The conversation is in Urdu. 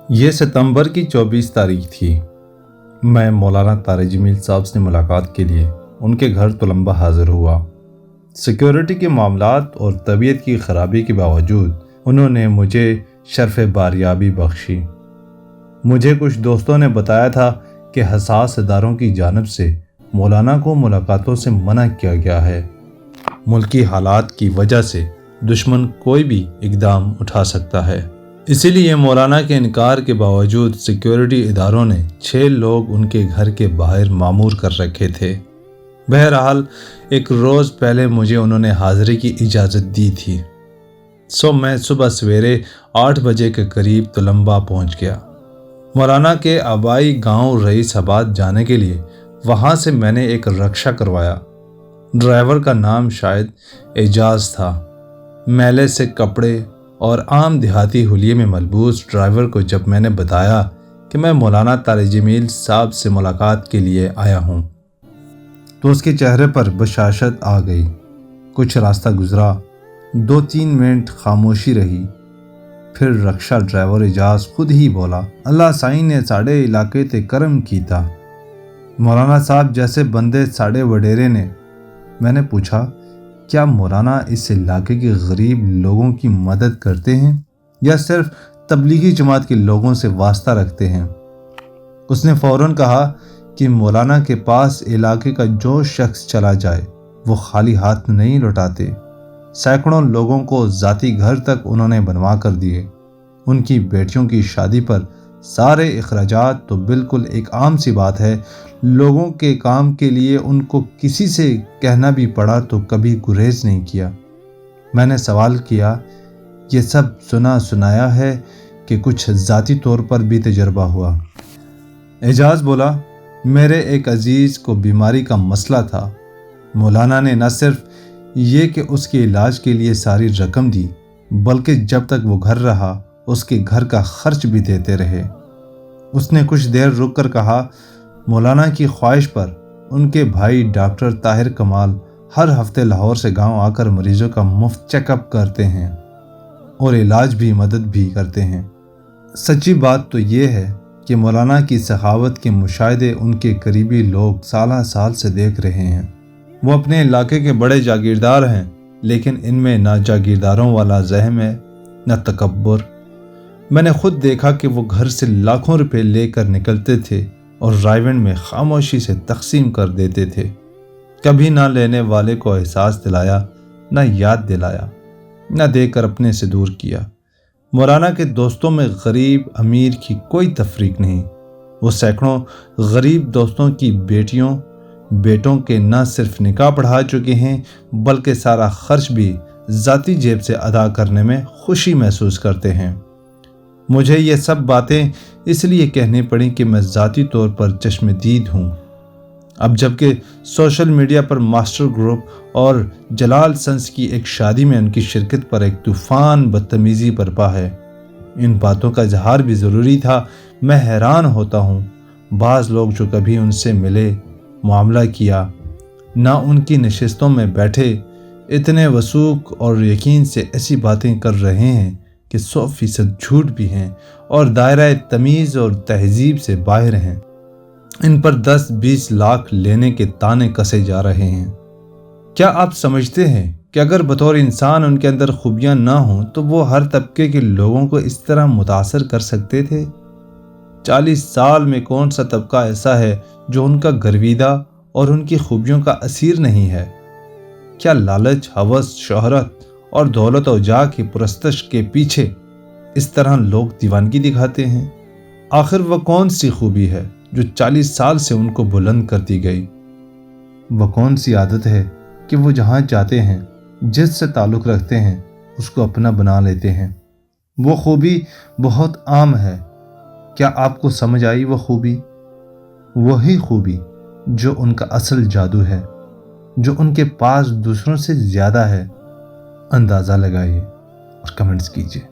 یہ ستمبر کی 24 تاریخ تھی۔ میں مولانا طارق جمیل صاحب سے ملاقات کے لیے ان کے گھر تلمبہ حاضر ہوا۔ سیکیورٹی کے معاملات اور طبیعت کی خرابی کے باوجود انہوں نے مجھے شرف باریابی بخشی۔ مجھے کچھ دوستوں نے بتایا تھا کہ حساس اداروں کی جانب سے مولانا کو ملاقاتوں سے منع کیا گیا ہے۔ ملکی حالات کی وجہ سے دشمن کوئی بھی اقدام اٹھا سکتا ہے، اسی لیے مولانا کے انکار کے باوجود سیکیورٹی اداروں نے 6 لوگ ان کے گھر کے باہر مامور کر رکھے تھے۔ بہرحال ایک روز پہلے مجھے انہوں نے حاضری کی اجازت دی تھی، میں صبح سویرے 8 بجے کے قریب تلمبہ پہنچ گیا۔ مولانا کے آبائی گاؤں رئیس آباد جانے کے لیے وہاں سے میں نے ایک رکشہ کروایا۔ ڈرائیور کا نام شاید اعجاز تھا۔ میلے سے کپڑے اور عام دیہاتی حلیے میں ملبوس ڈرائیور کو جب میں نے بتایا کہ میں مولانا طارق جمیل صاحب سے ملاقات کے لیے آیا ہوں تو اس کے چہرے پر بشاشت آ گئی۔ کچھ راستہ گزرا، 2-3 منٹ خاموشی رہی، پھر رکشہ ڈرائیور اعجاز خود ہی بولا، اللہ سائیں نے ساڑے علاقے تے کرم کیتا۔ مولانا صاحب جیسے بندے ساڑے وڈیرے نے۔ میں نے پوچھا، کیا مولانا اس علاقے کے غریب لوگوں کی مدد کرتے ہیں یا صرف تبلیغی جماعت کے لوگوں سے واسطہ رکھتے ہیں؟ اس نے فوراً کہا کہ مولانا کے پاس علاقے کا جو شخص چلا جائے وہ خالی ہاتھ نہیں لوٹاتے۔ سینکڑوں لوگوں کو ذاتی گھر تک انہوں نے بنوا کر دیے۔ ان کی بیٹیوں کی شادی پر سارے اخراجات تو بالکل ایک عام سی بات ہے۔ لوگوں کے کام کے لیے ان کو کسی سے کہنا بھی پڑا تو کبھی گریز نہیں کیا۔ میں نے سوال کیا، یہ سب سنا سنایا ہے کہ کچھ ذاتی طور پر بھی تجربہ ہوا؟ اعجاز بولا، میرے ایک عزیز کو بیماری کا مسئلہ تھا۔ مولانا نے نہ صرف یہ کہ اس کے علاج کے لیے ساری رقم دی بلکہ جب تک وہ گھر رہا اس کے گھر کا خرچ بھی دیتے رہے۔ اس نے کچھ دیر رک کر کہا، مولانا کی خواہش پر ان کے بھائی ڈاکٹر طاہر کمال ہر ہفتے لاہور سے گاؤں آ کر مریضوں کا مفت چیک اپ کرتے ہیں اور علاج بھی مدد بھی کرتے ہیں۔ سچی بات تو یہ ہے کہ مولانا کی سخاوت کے مشاہدے ان کے قریبی لوگ سالہ سال سے دیکھ رہے ہیں۔ وہ اپنے علاقے کے بڑے جاگیردار ہیں، لیکن ان میں نہ جاگیرداروں والا ذہن ہے نہ تکبر۔ میں نے خود دیکھا کہ وہ گھر سے لاکھوں روپے لے کر نکلتے تھے اور رائیونڈ میں خاموشی سے تقسیم کر دیتے تھے۔ کبھی نہ لینے والے کو احساس دلایا، نہ یاد دلایا، نہ دے کر اپنے سے دور کیا۔ مولانا کے دوستوں میں غریب امیر کی کوئی تفریق نہیں۔ وہ سینکڑوں غریب دوستوں کی بیٹوں کے نہ صرف نکاح پڑھا چکے ہیں بلکہ سارا خرچ بھی ذاتی جیب سے ادا کرنے میں خوشی محسوس کرتے ہیں۔ مجھے یہ سب باتیں اس لیے کہنی پڑیں کہ میں ذاتی طور پر چشم دید ہوں۔ اب جبکہ سوشل میڈیا پر ماسٹر گروپ اور جلال سنس کی ایک شادی میں ان کی شرکت پر ایک طوفان بدتمیزی برپا ہے، ان باتوں کا اظہار بھی ضروری تھا۔ میں حیران ہوتا ہوں، بعض لوگ جو کبھی ان سے ملے، معاملہ کیا، نہ ان کی نشستوں میں بیٹھے، اتنے وثوق اور یقین سے ایسی باتیں کر رہے ہیں کہ 100% جھوٹ بھی ہیں اور دائرہ تمیز اور تہذیب سے باہر ہیں۔ ان پر 10-20 لاکھ لینے کے طعنے کسے جا رہے ہیں۔ کیا آپ سمجھتے ہیں کہ اگر بطور انسان ان کے اندر خوبیاں نہ ہوں تو وہ ہر طبقے کے لوگوں کو اس طرح متاثر کر سکتے تھے؟ 40 سال میں کون سا طبقہ ایسا ہے جو ان کا گرویدہ اور ان کی خوبیوں کا اسیر نہیں ہے؟ کیا لالچ، ہوس، شہرت اور دولت و جاہ کی پرستش کے پیچھے اس طرح لوگ دیوانگی دکھاتے ہیں؟ آخر وہ کون سی خوبی ہے جو 40 سال سے ان کو بلند کرتی گئی؟ وہ کون سی عادت ہے کہ وہ جہاں جاتے ہیں، جس سے تعلق رکھتے ہیں، اس کو اپنا بنا لیتے ہیں؟ وہ خوبی بہت عام ہے۔ کیا آپ کو سمجھ آئی وہ خوبی؟ وہی خوبی جو ان کا اصل جادو ہے، جو ان کے پاس دوسروں سے زیادہ ہے۔ اندازہ لگائیے اور کمنٹس کیجیے۔